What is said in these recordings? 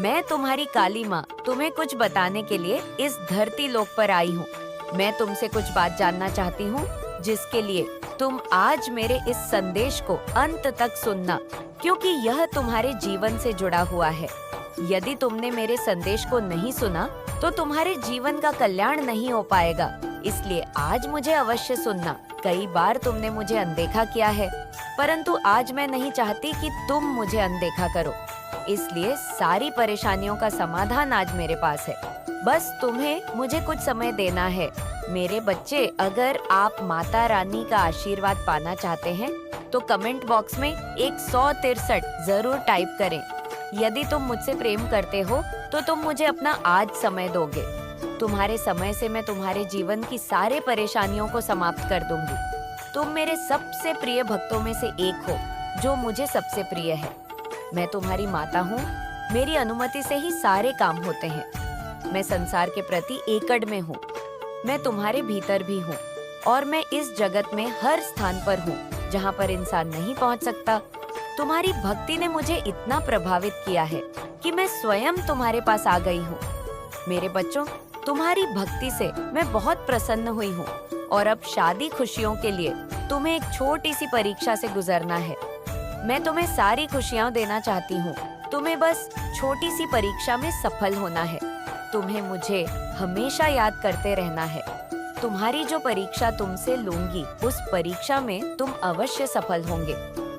मैं तुम्हारी काली माँ तुम्हें कुछ बताने के लिए इस धरती लोक पर आई हूँ। मैं तुमसे कुछ बात जानना चाहती हूँ, जिसके लिए तुम आज मेरे इस संदेश को अंत तक सुनना, क्योंकि यह तुम्हारे जीवन से जुड़ा हुआ है। यदि तुमने मेरे संदेश को नहीं सुना तो तुम्हारे जीवन का कल्याण नहीं हो पाएगा। इसलिए आज मुझे अवश्य सुनना। कई बार तुमने मुझे अनदेखा किया है, परंतु आज मैं नहीं चाहती कि तुम मुझे अनदेखा करो। इसलिए सारी परेशानियों का समाधान आज मेरे पास है। बस तुम्हें मुझे कुछ समय देना है। मेरे बच्चे, अगर आप माता रानी का आशीर्वाद पाना चाहते हैं तो कमेंट बॉक्स में 163 जरूर टाइप करें। यदि तुम मुझसे प्रेम करते हो तो तुम मुझे अपना आज समय दोगे। तुम्हारे समय से मैं तुम्हारे जीवन की सारे परेशानियों को समाप्त कर दूंगी। तुम मेरे सबसे प्रिय भक्तों में से एक हो, जो मुझे सबसे प्रिय है। मैं तुम्हारी माता हूँ। मेरी अनुमति से ही सारे काम होते हैं। मैं संसार के प्रति एकड़ में हूँ। मैं तुम्हारे भीतर भी हूँ और मैं इस जगत में हर स्थान पर हूँ जहाँ पर इंसान नहीं पहुँच सकता। तुम्हारी भक्ति ने मुझे इतना प्रभावित किया है कि मैं स्वयं तुम्हारे पास आ गई हूँ। मेरे बच्चों, तुम्हारी भक्ति से मैं बहुत प्रसन्न हुई हूँ और अब शादी खुशियों के लिए तुम्हें एक छोटी सी परीक्षा से गुजरना है। मैं तुम्हें सारी खुशियाँ देना चाहती हूँ। तुम्हें बस छोटी सी परीक्षा में सफल होना है। तुम्हें मुझे हमेशा याद करते रहना है। तुम्हारी जो परीक्षा तुमसे लूंगी, उस परीक्षा में तुम अवश्य सफल होंगे,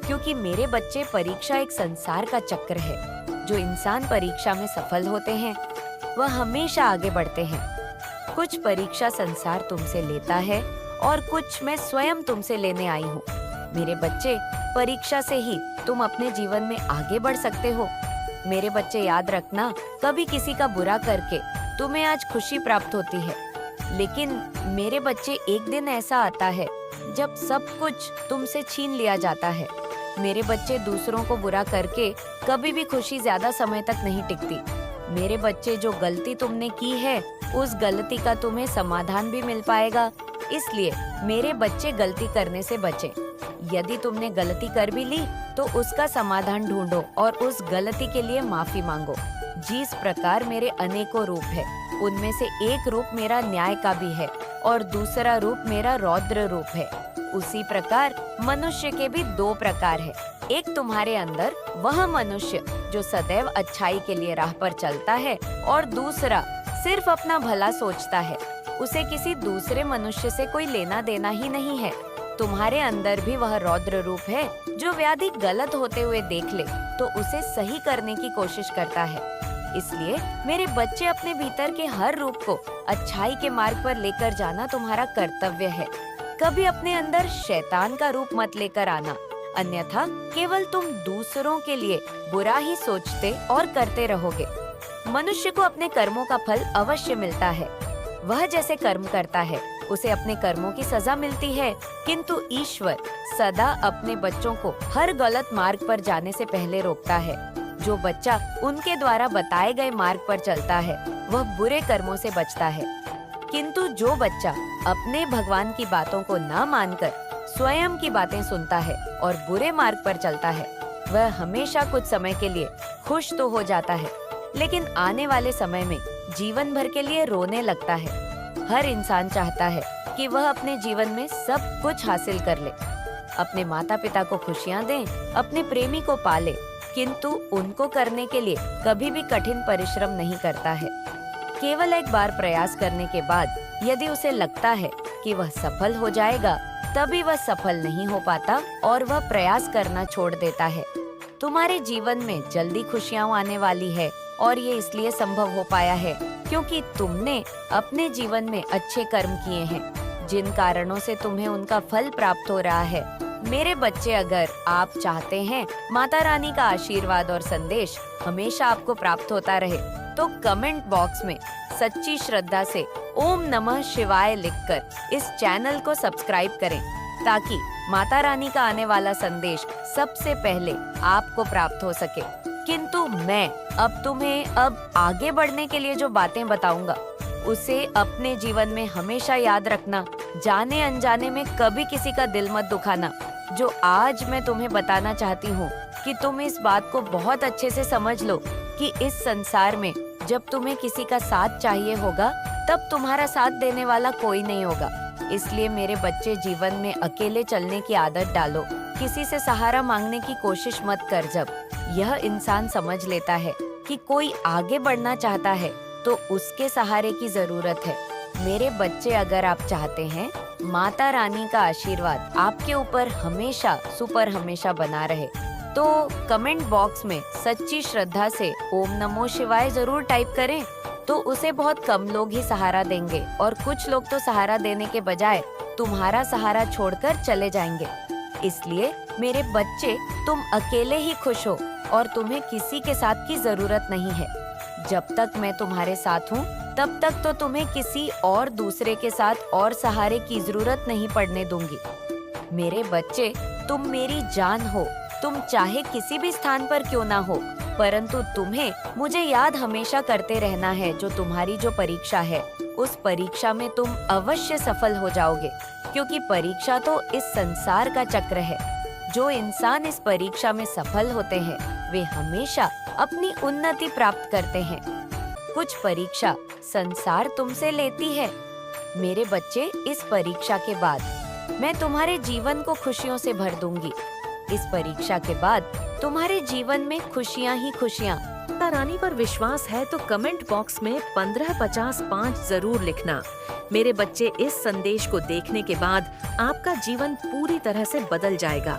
क्योंकि मेरे बच्चे, परीक्षा एक संसार का चक्र है। जो इंसान परीक्षा में सफल होते हैं वह हमेशा आगे बढ़ते हैं। कुछ परीक्षा संसार तुमसे लेता है और कुछ मैं स्वयं तुमसे लेने आई हूँ। मेरे बच्चे, परीक्षा से ही तुम अपने जीवन में आगे बढ़ सकते हो। मेरे बच्चे, याद रखना, कभी किसी का बुरा करके तुम्हें आज खुशी प्राप्त होती है, लेकिन मेरे बच्चे, एक दिन ऐसा आता है जब सब कुछ तुमसे छीन लिया जाता है। मेरे बच्चे, दूसरों को बुरा करके कभी भी खुशी ज्यादा समय तक नहीं टिकती। मेरे बच्चे, जो गलती तुमने की है उस गलती का तुम्हें समाधान भी मिल पाएगा। इसलिए मेरे बच्चे, गलती करने से बचें। यदि तुमने गलती कर भी ली तो उसका समाधान ढूंढो और उस गलती के लिए माफी मांगो। जिस प्रकार मेरे अनेकों रूप है, उनमें से एक रूप मेरा न्याय का भी है और दूसरा रूप मेरा रौद्र रूप है। उसी प्रकार मनुष्य के भी दो प्रकार है। एक तुम्हारे अंदर वह मनुष्य जो सदैव अच्छाई के लिए राह पर चलता है, और दूसरा सिर्फ अपना भला सोचता है। उसे किसी दूसरे मनुष्य से कोई लेना देना ही नहीं है। तुम्हारे अंदर भी वह रौद्र रूप है जो व्याधि गलत होते हुए देख ले तो उसे सही करने की कोशिश करता है। इसलिए मेरे बच्चे, अपने भीतर के हर रूप को अच्छाई के मार्ग पर लेकर जाना तुम्हारा कर्तव्य है। कभी अपने अंदर शैतान का रूप मत लेकर आना, अन्यथा केवल तुम दूसरों के लिए बुरा ही सोचते और करते रहोगे। मनुष्य को अपने कर्मों का फल अवश्य मिलता है। वह जैसे कर्म करता है उसे अपने कर्मों की सजा मिलती है, किंतु ईश्वर सदा अपने बच्चों को हर गलत मार्ग पर जाने से पहले रोकता है। जो बच्चा उनके द्वारा बताए गए मार्ग पर चलता है वह बुरे कर्मों से बचता है, किंतु जो बच्चा अपने भगवान की बातों को न मानकर स्वयं की बातें सुनता है और बुरे मार्ग पर चलता है, वह हमेशा कुछ समय के लिए खुश तो हो जाता है, लेकिन आने वाले समय में जीवन भर के लिए रोने लगता है। हर इंसान चाहता है कि वह अपने जीवन में सब कुछ हासिल कर ले, अपने माता पिता को खुशियां दे, अपने प्रेमी को पाले, किंतु उनको करने के लिए कभी भी कठिन परिश्रम नहीं करता है। केवल एक बार प्रयास करने के बाद यदि उसे लगता है कि वह सफल हो जाएगा, तभी वह सफल नहीं हो पाता और वह प्रयास करना छोड़ देता है। तुम्हारे जीवन में जल्दी खुशियां आने वाली है और ये इसलिए संभव हो पाया है क्योंकि तुमने अपने जीवन में अच्छे कर्म किए हैं, जिन कारणों से तुम्हें उनका फल प्राप्त हो रहा है। मेरे बच्चे, अगर आप चाहते हैं माता रानी का आशीर्वाद और संदेश हमेशा आपको प्राप्त होता रहे, तो कमेंट बॉक्स में सच्ची श्रद्धा से ओम नमः शिवाय लिखकर इस चैनल को सब्सक्राइब करें, ताकि माता रानी का आने वाला संदेश सबसे पहले आपको प्राप्त हो सके। किंतु मैं अब तुम्हें आगे बढ़ने के लिए जो बातें बताऊंगा, उसे अपने जीवन में हमेशा याद रखना। जाने अनजाने में कभी किसी का दिल मत दुखाना। जो आज मैं तुम्हें बताना चाहती हूँ कि तुम इस बात को बहुत अच्छे से समझ लो कि इस संसार में जब तुम्हें किसी का साथ चाहिए होगा तब तुम्हारा साथ देने वाला कोई नहीं होगा। इसलिए मेरे बच्चे, जीवन में अकेले चलने की आदत डालो। किसी से सहारा मांगने की कोशिश मत कर। जब यह इंसान समझ लेता है कि कोई आगे बढ़ना चाहता है तो उसके सहारे की जरूरत है। मेरे बच्चे, अगर आप चाहते हैं माता रानी का आशीर्वाद आपके ऊपर हमेशा सुपर हमेशा बना रहे, तो कमेंट बॉक्स में सच्ची श्रद्धा से ओम नमो शिवाय जरूर टाइप करें। तो उसे बहुत कम लोग ही सहारा देंगे और कुछ लोग तो सहारा देने के बजाय तुम्हारा सहारा छोड़कर चले जाएंगे। इसलिए मेरे बच्चे, तुम अकेले ही खुश हो और तुम्हें किसी के साथ की जरूरत नहीं है। जब तक मैं तुम्हारे साथ हूँ तब तक तो तुम्हें किसी और दूसरे के साथ और सहारे की जरूरत नहीं पड़ने दूंगी। मेरे बच्चे, तुम मेरी जान हो। तुम चाहे किसी भी स्थान पर क्यों ना हो, परंतु तुम्हें मुझे याद हमेशा करते रहना है। जो तुम्हारी जो परीक्षा है, उस परीक्षा में तुम अवश्य सफल हो जाओगे, क्योंकि परीक्षा तो इस संसार का चक्र है। जो इंसान इस परीक्षा में सफल होते हैं वे हमेशा अपनी उन्नति प्राप्त करते हैं। कुछ परीक्षा संसार तुमसे लेती है। मेरे बच्चे, इस परीक्षा के बाद मैं तुम्हारे जीवन को खुशियों से भर दूंगी। इस परीक्षा के बाद तुम्हारे जीवन में खुशियाँ ही खुशियाँ। माता रानी पर विश्वास है तो कमेंट बॉक्स में 1555 जरूर लिखना। मेरे बच्चे, इस संदेश को देखने के बाद आपका जीवन पूरी तरह से बदल जाएगा।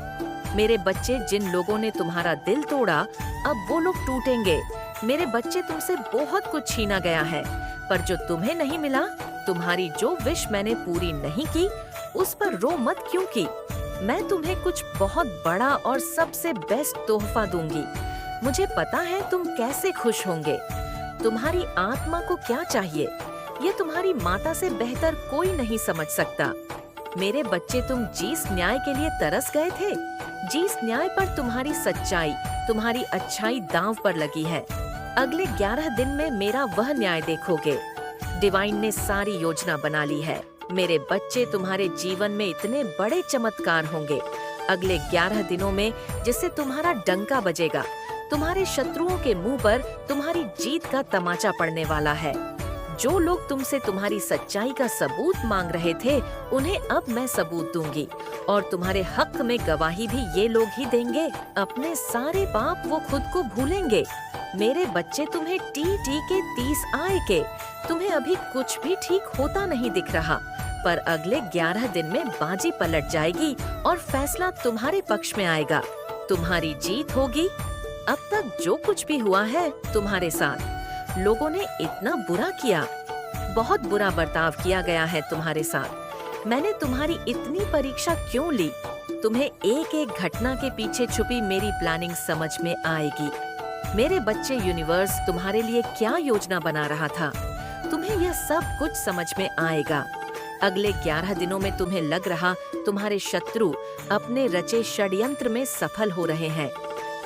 मेरे बच्चे, जिन लोगों ने तुम्हारा दिल तोड़ा, अब वो लोग टूटेंगे। मेरे बच्चे, तुमसे बहुत कुछ छीना गया है, पर जो तुम्हें नहीं मिला, तुम्हारी जो विश मैंने पूरी नहीं की, उस पर रो मत, क्योंकि मैं तुम्हें कुछ बहुत बड़ा और सबसे बेस्ट तोहफा दूंगी। मुझे पता है तुम कैसे खुश होंगे। तुम्हारी आत्मा को क्या चाहिए, ये तुम्हारी माता से बेहतर कोई नहीं समझ सकता। मेरे बच्चे, तुम जिस न्याय के लिए तरस गए थे, जिस न्याय पर तुम्हारी सच्चाई, तुम्हारी अच्छाई दांव पर लगी है, अगले 11 दिन में मेरा वह न्याय देखोगे। डिवाइन ने सारी योजना बना ली है। मेरे बच्चे, तुम्हारे जीवन में इतने बड़े चमत्कार होंगे अगले 11 दिनों में, जिससे तुम्हारा डंका बजेगा। तुम्हारे शत्रुओं के मुंह पर तुम्हारी जीत का तमाचा पड़ने वाला है। जो लोग तुमसे तुम्हारी सच्चाई का सबूत मांग रहे थे, उन्हें अब मैं सबूत दूंगी, और तुम्हारे हक में गवाही भी ये लोग ही देंगे। अपने सारे पाप वो खुद को भूलेंगे। मेरे बच्चे, तुम्हें टी के 30 आए के, तुम्हें अभी कुछ भी ठीक होता नहीं दिख रहा, पर अगले 11 दिन में बाजी पलट जाएगी और फैसला तुम्हारे पक्ष में आएगा। तुम्हारी जीत होगी। अब तक जो कुछ भी हुआ है तुम्हारे साथ, लोगों ने इतना बुरा किया, बहुत बुरा बर्ताव किया गया है तुम्हारे साथ। मैंने तुम्हारी इतनी परीक्षा क्यों ली? तुम्हें एक एक घटना के पीछे छुपी मेरी प्लानिंग समझ में आएगी। मेरे बच्चे, यूनिवर्स तुम्हारे लिए क्या योजना बना रहा था, तुम्हें यह सब कुछ समझ में आएगा। अगले 11 दिनों में तुम्हें लग रहा तुम्हारे शत्रु अपने रचे षड्यंत्र में सफल हो रहे हैं,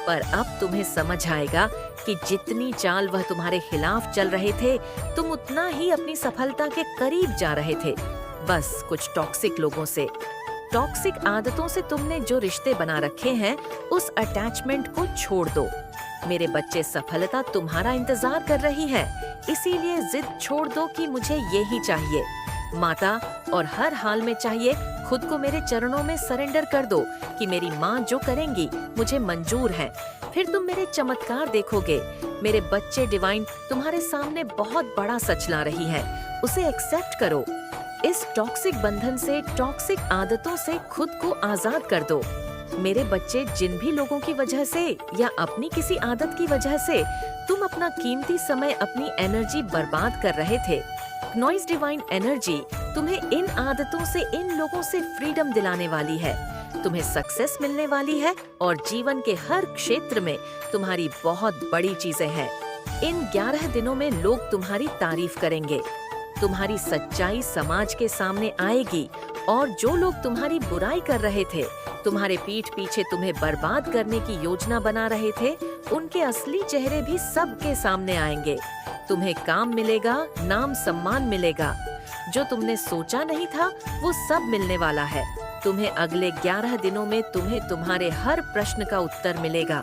पर अब तुम्हें समझ आएगा कि जितनी चाल वह तुम्हारे खिलाफ चल रहे थे, तुम उतना ही अपनी सफलता के करीब जा रहे थे। बस कुछ टॉक्सिक लोगों से, टॉक्सिक आदतों से तुमने जो रिश्ते बना रखे हैं, उस अटैचमेंट को छोड़ दो। मेरे बच्चे, सफलता तुम्हारा इंतजार कर रही है, इसीलिए जिद छोड़ दो कि मुझे ये ही चाहिए। माता, और हर हाल में चाहिए, खुद को मेरे चरणों में सरेंडर कर दो कि मेरी माँ जो करेंगी मुझे मंजूर है। फिर तुम मेरे चमत्कार देखोगे। मेरे बच्चे, डिवाइन तुम्हारे सामने बहुत बड़ा सच ला रही है, उसे एक्सेप्ट करो। इस टॉक्सिक बंधन से, टॉक्सिक आदतों से खुद को आजाद कर दो। मेरे बच्चे, जिन भी लोगों की वजह से या अपनी किसी आदत की वजह से तुम अपना कीमती समय, अपनी एनर्जी बर्बाद कर रहे थे, नॉइज डिवाइन एनर्जी तुम्हें इन आदतों से, इन लोगों से फ्रीडम दिलाने वाली है। तुम्हें सक्सेस मिलने वाली है और जीवन के हर क्षेत्र में तुम्हारी बहुत बड़ी चीजें हैं। इन 11 दिनों में लोग तुम्हारी तारीफ करेंगे। तुम्हारी सच्चाई समाज के सामने आएगी, और जो लोग तुम्हारी बुराई कर रहे थे, तुम्हारे पीठ पीछे तुम्हें बर्बाद करने की योजना बना रहे थे, उनके असली चेहरे भी सबके सामने आएंगे। तुम्हें काम मिलेगा, नाम सम्मान मिलेगा। जो तुमने सोचा नहीं था वो सब मिलने वाला है। तुम्हें अगले 11 दिनों में तुम्हें तुम्हारे हर प्रश्न का उत्तर मिलेगा।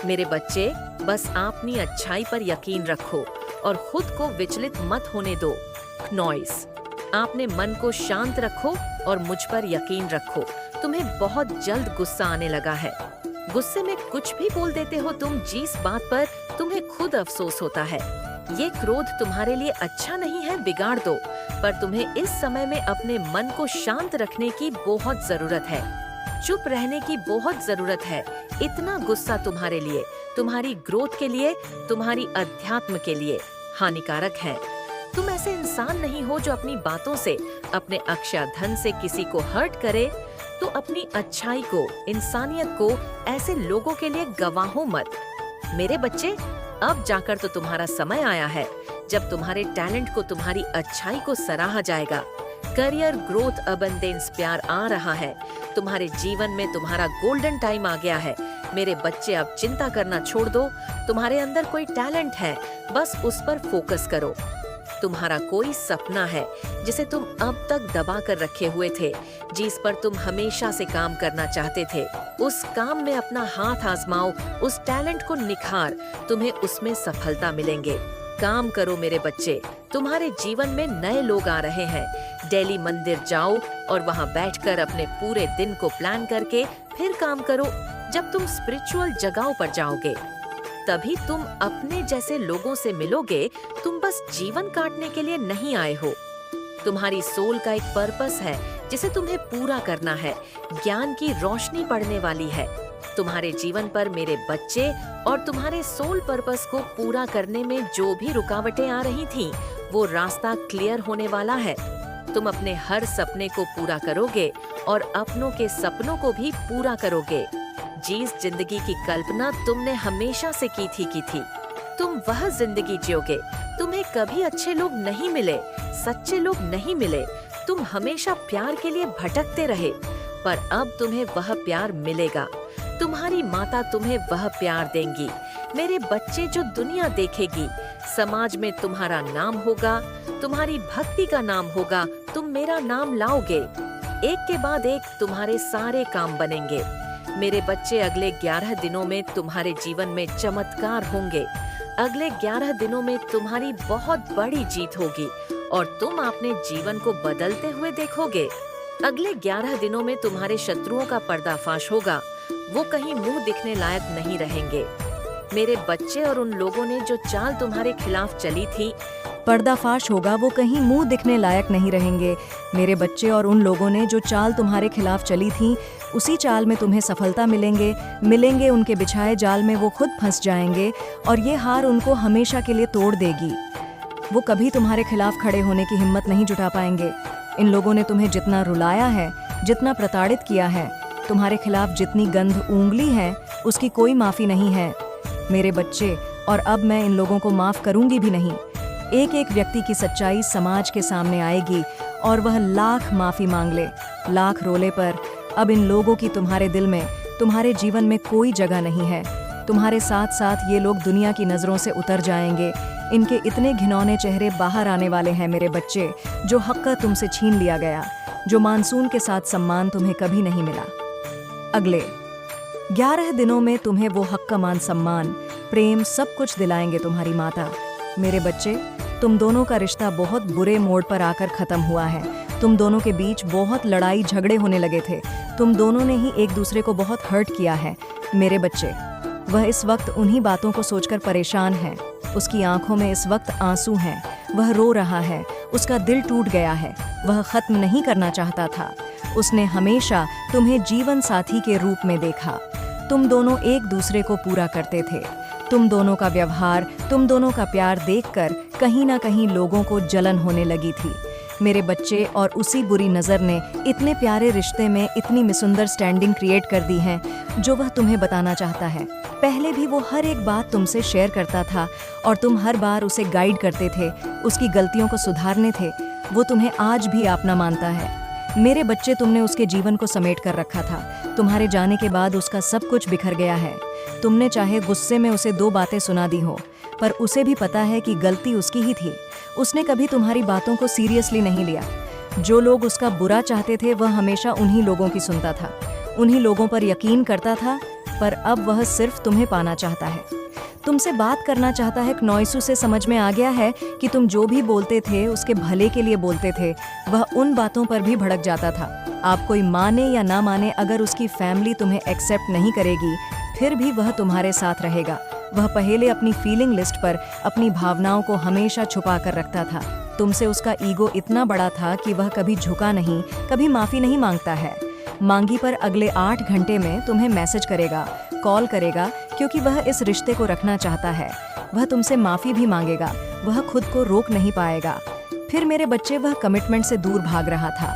मेरे बच्चे, बस अपनी अच्छाई पर यकीन रखो और खुद को विचलित मत होने दो। नॉइस, आपने मन को शांत रखो और मुझ पर यकीन रखो। तुम्हें बहुत जल्द गुस्सा आने लगा है। गुस्से में कुछ भी बोल देते हो तुम, जिस बात पर तुम्हें खुद अफसोस होता है। ये क्रोध तुम्हारे लिए अच्छा नहीं है, बिगाड़ दो। पर तुम्हें इस समय में अपने मन को शांत रखने की बहुत जरूरत है। चुप रहने की बहुत जरूरत है। इतना गुस्सा तुम्हारे लिए, तुम्हारी ग्रोथ के लिए, तुम्हारी अध्यात्म के लिए हानिकारक है। तुम ऐसे इंसान नहीं हो जो अपनी बातों से, अपने अक्षय धन से किसी को हर्ट करे। तो अपनी अच्छाई को, इंसानियत को ऐसे लोगों के लिए गवाहो मत। मेरे बच्चे, अब जाकर तो तुम्हारा समय आया है जब तुम्हारे टैलेंट को, तुम्हारी अच्छाई को सराहा जाएगा। करियर ग्रोथ, अबंडेंस, प्यार आ रहा है। तुम्हारे जीवन में तुम्हारा गोल्डन टाइम आ गया है। मेरे बच्चे, अब चिंता करना छोड़ दो। तुम्हारे अंदर कोई टैलेंट है, बस उस पर फोकस करो। तुम्हारा कोई सपना है जिसे तुम अब तक दबा कर रखे हुए थे, जिस पर तुम हमेशा से काम करना चाहते थे। उस काम में अपना हाथ आजमाओ, उस टैलेंट को निखार, तुम्हें उसमें सफलता मिलेंगे। काम करो मेरे बच्चे, तुम्हारे जीवन में नए लोग आ रहे हैं। डेली मंदिर जाओ और वहाँ बैठकर अपने पूरे दिन को प्लान करके फिर काम करो। जब तुम स्पिरिचुअल जगहों पर जाओगे तभी तुम अपने जैसे लोगों से मिलोगे। तुम बस जीवन काटने के लिए नहीं आए हो। तुम्हारी सोल का एक पर्पस है जिसे तुम्हें पूरा करना है। ज्ञान की रोशनी पड़ने वाली है तुम्हारे जीवन पर मेरे बच्चे, और तुम्हारे सोल पर्पस को पूरा करने में जो भी रुकावटें आ रही थीं, वो रास्ता क्लियर होने वाला है। तुम अपने हर सपने को पूरा करोगे और अपनों के सपनों को भी पूरा करोगे। जिस जिंदगी की कल्पना तुमने हमेशा से की थी, तुम वह जिंदगी जियोगे। तुम्हें कभी अच्छे लोग नहीं मिले, सच्चे लोग नहीं मिले। तुम हमेशा प्यार के लिए भटकते रहे, पर अब तुम्हें वह प्यार मिलेगा। तुम्हारी माता तुम्हें वह प्यार देंगी। मेरे बच्चे, जो दुनिया देखेगी, समाज में तुम्हारा नाम होगा, तुम्हारी भक्ति का नाम होगा। तुम मेरा नाम लाओगे, एक के बाद एक तुम्हारे सारे काम बनेंगे। मेरे बच्चे, अगले 11 दिनों में तुम्हारे जीवन में चमत्कार होंगे। अगले 11 दिनों में तुम्हारी बहुत बड़ी जीत होगी और तुम अपने जीवन को बदलते हुए देखोगे। अगले 11 दिनों में तुम्हारे शत्रुओं का पर्दाफाश होगा। वो कहीं मुंह दिखने लायक नहीं रहेंगे। मेरे बच्चे, और उन लोगों ने जो चाल तुम्हारे खिलाफ चली थी, पर्दाफाश होगा, वो कहीं मुंह दिखने लायक नहीं रहेंगे। मेरे बच्चे, और उन लोगों ने जो चाल तुम्हारे खिलाफ चली थी, उसी चाल में तुम्हें सफलता मिलेंगे। उनके बिछाए जाल में वो खुद फंस जाएंगे और ये हार उनको हमेशा के लिए तोड़ देगी। वो कभी तुम्हारे खिलाफ खड़े होने की हिम्मत नहीं जुटा पाएंगे। इन लोगों ने तुम्हें जितना रुलाया है, जितना प्रताड़ित किया है, तुम्हारे खिलाफ जितनी गंध उंगली है, उसकी कोई माफी नहीं है मेरे बच्चे। और अब मैं इन लोगों को माफ करूंगी भी नहीं। एक एक व्यक्ति की सच्चाई समाज के सामने आएगी और वह लाख माफी मांग ले, लाख रोले पर अब इन लोगों की तुम्हारे दिल में, तुम्हारे जीवन में कोई जगह नहीं है। तुम्हारे साथ साथ ये लोग दुनिया की नजरों से उतर जाएंगे। इनके इतने घिनौने चेहरे बाहर आने वाले हैं मेरे बच्चे, जो हक तुमसे छीन लिया गया, जो मानसून के साथ सम्मान तुम्हें कभी नहीं मिला। अगले 11 दिनों में तुम्हें वो हक का मान, सम्मान, प्रेम सब कुछ दिलाएंगे तुम्हारी माता। मेरे बच्चे, तुम दोनों का रिश्ता बहुत बुरे मोड़ पर आकर खत्म हुआ है। तुम दोनों के बीच बहुत लड़ाई झगड़े होने लगे थे। तुम दोनों ने ही एक दूसरे को बहुत हर्ट किया है मेरे बच्चे। वह इस वक्त उन्हीं बातों को सोचकर परेशान है। उसकी आंखों में इस वक्त आंसू हैं। वह रो रहा है, उसका दिल टूट गया है। वह खत्म नहीं करना चाहता था। उसने हमेशा तुम्हें जीवन साथी के रूप में देखा। तुम दोनों एक दूसरे को पूरा करते थे। तुम दोनों का व्यवहार, तुम दोनों का प्यार देखकर कहीं ना कहीं लोगों को जलन होने लगी थी मेरे बच्चे। और उसी बुरी नज़र ने इतने प्यारे रिश्ते में इतनी मिसअंडरस्टैंडिंग क्रिएट कर दी है, जो वह तुम्हें बताना चाहता है। पहले भी वो हर एक बात तुमसे शेयर करता था और तुम हर बार उसे गाइड करते थे, उसकी गलतियों को सुधारने थे। वो तुम्हें आज भी अपना मानता है मेरे बच्चे। तुमने उसके जीवन को समेट कर रखा था। तुम्हारे जाने के बाद उसका सब कुछ बिखर गया है। तुमने चाहे गुस्से में उसे 2 बातें सुना दी हो, पर उसे भी पता है कि गलती उसकी ही थी। उसने कभी तुम्हारी बातों को सीरियसली नहीं लिया। जो लोग उसका बुरा चाहते थे, वह हमेशा उन्हीं लोगों की सुनता था, उन्हीं लोगों पर यकीन करता था। पर अब वह सिर्फ तुम्हें पाना चाहता है। तुमसे बात करना चाहता है। क्नॉइस से समझ में आ गया है कि तुम जो भी बोलते थे उसके भले के लिए बोलते थे। वह उन बातों पर भी भड़क जाता था। आप कोई माने या ना माने, अगर उसकी फैमिली तुम्हें एक्सेप्ट नहीं करेगी फिर भी वह तुम्हारे साथ रहेगा। वह पहले अपनी फीलिंग लिस्ट पर अपनी भावनाओं को हमेशा छुपा कर रखता था। तुमसे उसका ईगो इतना बड़ा था कि वह कभी झुका नहीं, कभी माफ़ी नहीं मांगता है। मांगी पर अगले 8 घंटे में तुम्हें मैसेज करेगा, कॉल करेगा, क्योंकि वह इस रिश्ते को रखना चाहता है। वह तुमसे माफ़ी भी मांगेगा, वह खुद को रोक नहीं पाएगा। फिर मेरे बच्चे, वह कमिटमेंट से दूर भाग रहा था।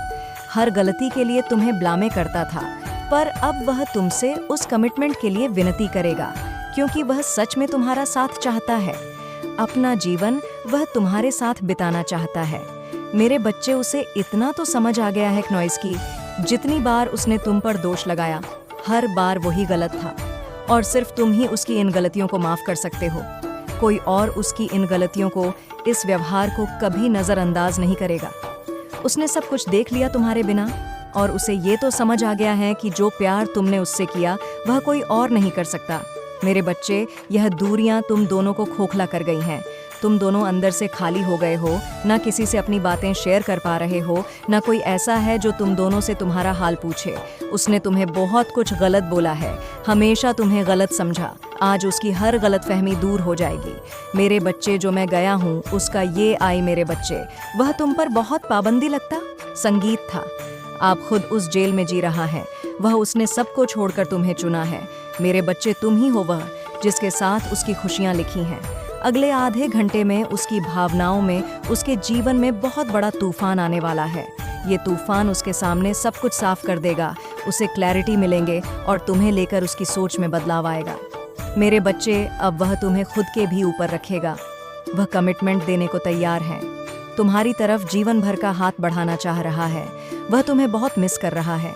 हर गलती के लिए तुम्हें ब्लामे करता था, पर अब वह तुमसे उस कमिटमेंट के लिए विनती करेगा, क्योंकि वह सच में तुम्हारा साथ चाहता है। अपना जीवन वह तुम्हारे साथ बिताना चाहता है। मेरे बच्चे, उसे इतना तो समझ आ गया है क्नॉइस की, जितनी बार उसने तुम पर दोष लगाया हर बार वही गलत था, और सिर्फ तुम ही उसकी इन गलतियों को माफ कर सकते हो। कोई और उसकी इन गलतियों को, इस व्यवहार को कभी नजरअंदाज नहीं करेगा। उसने सब कुछ देख लिया तुम्हारे बिना, और उसे ये तो समझ आ गया है कि जो प्यार तुमने उससे किया वह कोई और नहीं कर सकता। मेरे बच्चे, यह दूरियां तुम दोनों को खोखला कर गई हैं। तुम दोनों अंदर से खाली हो गए हो, ना किसी से अपनी बातें शेयर कर पा रहे हो, ना कोई ऐसा है जो तुम दोनों से तुम्हारा हाल पूछे। उसने तुम्हें बहुत कुछ गलत बोला है, हमेशा तुम्हें गलत समझा। आज उसकी हर गलतफहमी दूर हो जाएगी। मेरे बच्चे, जो मैं गया हूँ उसका ये आई मेरे बच्चे, वह तुम पर बहुत पाबंदी लगता संगीत था। आप खुद उस जेल में जी रहा है। वह उसने सबको छोड़कर तुम्हें चुना है। मेरे बच्चे, तुम ही हो वह जिसके साथ उसकी खुशियाँ लिखी हैं। अगले आधे घंटे में उसकी भावनाओं में, उसके जीवन में बहुत बड़ा तूफान आने वाला है। ये तूफान उसके सामने सब कुछ साफ कर देगा। उसे क्लैरिटी मिलेंगे और तुम्हें लेकर उसकी सोच में बदलाव आएगा। मेरे बच्चे, अब वह तुम्हें खुद के भी ऊपर रखेगा। वह कमिटमेंट देने को तैयार है। तुम्हारी तरफ जीवन भर का हाथ बढ़ाना चाह रहा है। वह तुम्हें बहुत मिस कर रहा है।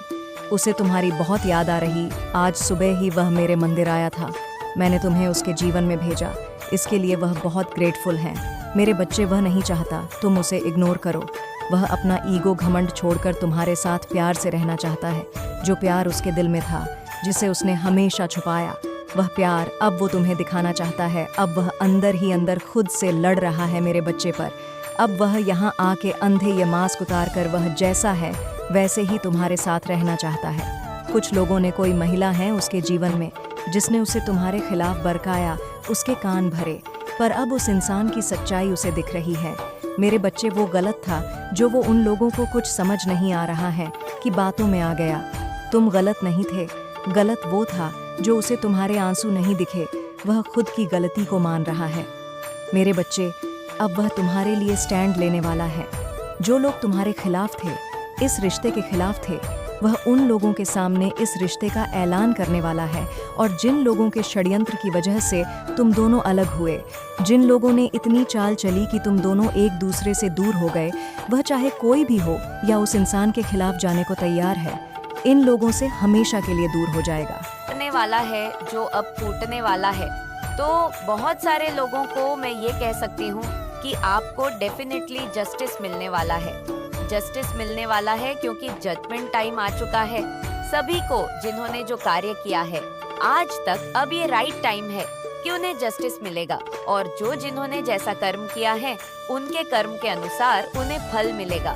उसे तुम्हारी बहुत याद आ रही। आज सुबह ही वह मेरे मंदिर आया था। मैंने तुम्हें उसके जीवन में भेजा, इसके लिए वह बहुत ग्रेटफुल है। मेरे बच्चे, वह नहीं चाहता तुम उसे इग्नोर करो। वह अपना ईगो, घमंड छोड़कर तुम्हारे साथ प्यार से रहना चाहता है। जो प्यार उसके दिल में था, जिसे उसने हमेशा छुपाया, वह प्यार अब वो तुम्हें दिखाना चाहता है। अब वह अंदर ही अंदर खुद से लड़ रहा है मेरे बच्चे पर। अब वह यहाँ आके अंधे ये मास्क उतार कर वह जैसा है वैसे ही तुम्हारे साथ रहना चाहता है। कुछ लोगों ने, कोई महिला है उसके जीवन में जिसने उसे तुम्हारे खिलाफ बरकाया, उसके कान भरे, पर अब उस इंसान की सच्चाई उसे दिख रही है। मेरे बच्चे, वो गलत था जो वो उन लोगों को कुछ समझ नहीं आ रहा है कि बातों में आ गया। तुम गलत नहीं थे, गलत वो था जो उसे तुम्हारे आंसू नहीं दिखे। वह खुद की गलती को मान रहा है। मेरे बच्चे, अब वह तुम्हारे लिए स्टैंड लेने वाला है। जो लोग तुम्हारे खिलाफ थे, इस रिश्ते के खिलाफ थे, वह उन लोगों के सामने इस रिश्ते का ऐलान करने वाला है। और जिन लोगों के षड्यंत्र की वजह से तुम दोनों अलग हुए, जिन लोगों ने इतनी चाल चली कि तुम दोनों एक दूसरे से दूर हो गए, वह चाहे कोई भी हो या उस इंसान के खिलाफ जाने को तैयार है, इन लोगों से हमेशा के लिए दूर हो जाएगा। टूटने वाला है जो अब टूटने वाला है। तो बहुत सारे लोगों को मैं ये कह सकती हूँ कि आपको डेफिनेटली जस्टिस मिलने वाला है। जस्टिस मिलने वाला है क्योंकि जजमेंट टाइम आ चुका है। सभी को जिन्होंने जो कार्य किया है आज तक, अब ये राइट टाइम है कि उन्हें जस्टिस मिलेगा। और जो जिन्होंने जैसा कर्म किया है उनके कर्म के अनुसार उन्हें फल मिलेगा।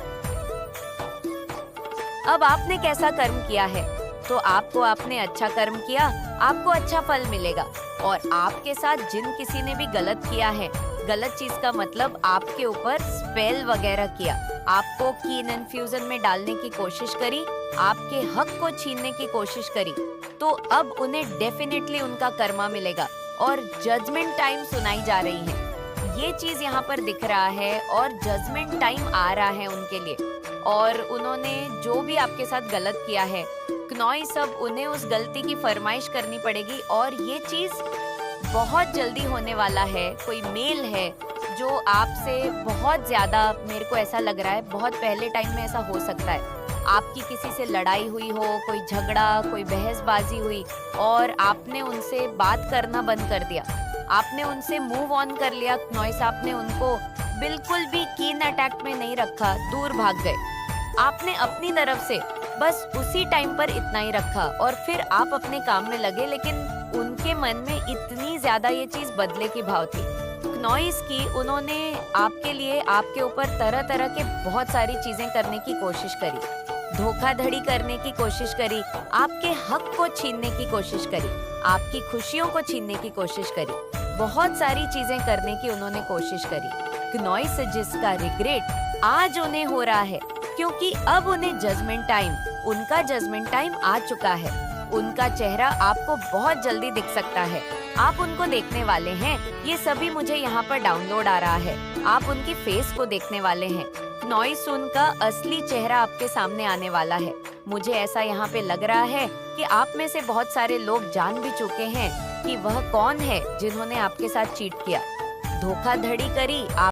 अब आपने कैसा कर्म किया है तो आपने अच्छा कर्म किया, आपको अच्छा फल मिलेगा। और आपके साथ जिन किसी ने भी गलत किया है, गलत चीज का मतलब आपके ऊपर स्पेल वगैरह किया, आपको कीन इन्फ्यूजन में डालने की कोशिश करी, आपके हक को छीनने की कोशिश करी, तो अब उन्हें डेफिनेटली उनका कर्मा मिलेगा। और जजमेंट टाइम सुनाई जा रही है, ये चीज यहाँ पर दिख रहा है और जजमेंट टाइम आ रहा है उनके लिए। और उन्होंने जो भी आपके साथ गलत किया है, क्नॉई, सब उन्हें उस गलती की फरमाइश करनी पड़ेगी। और ये चीज बहुत जल्दी होने वाला है। कोई मेल है जो आपसे बहुत ज्यादा, मेरे को ऐसा लग रहा है बहुत पहले टाइम में ऐसा हो सकता है, आपकी किसी से लड़ाई हुई हो, कोई झगड़ा, कोई बहसबाजी हुई और आपने उनसे बात करना बंद कर दिया, आपने उनसे मूव ऑन कर लिया। नॉइस, आपने उनको बिल्कुल भी कीन अटैक में नहीं रखा, दूर भाग गए। आपने अपनी तरफ से बस उसी टाइम पर इतना ही रखा और फिर आप अपने काम में लगे, लेकिन उनके उनके मन में इतनी ज्यादा ये चीज बदले की भाव थी। नॉइस की उन्होंने आपके लिए आपके ऊपर तरह तरह के बहुत सारी चीजें करने की कोशिश करी, धोखाधड़ी करने की कोशिश करी, आपके हक को छीनने की कोशिश करी, आपकी खुशियों को छीनने की कोशिश करी, बहुत सारी चीजें करने की उन्होंने कोशिश करी। नॉइस जिसका रिग्रेट आज उन्हें हो रहा है, क्योंकि अब उन्हें जजमेंट टाइम, उनका जजमेंट टाइम आ चुका है। उनका चेहरा आपको बहुत जल्दी दिख सकता है, आप उनको देखने वाले हैं। ये सभी मुझे यहाँ पर डाउनलोड आ रहा है, आप उनकी फेस को देखने वाले हैं। नॉइस उनका असली चेहरा आपके सामने आने वाला है। मुझे ऐसा यहाँ पे लग रहा है कि आप में से बहुत सारे लोग जान भी चुके हैं कि वह कौन है जिन्होंने आपके साथ चीट किया, धोखाधड़ी करी, आप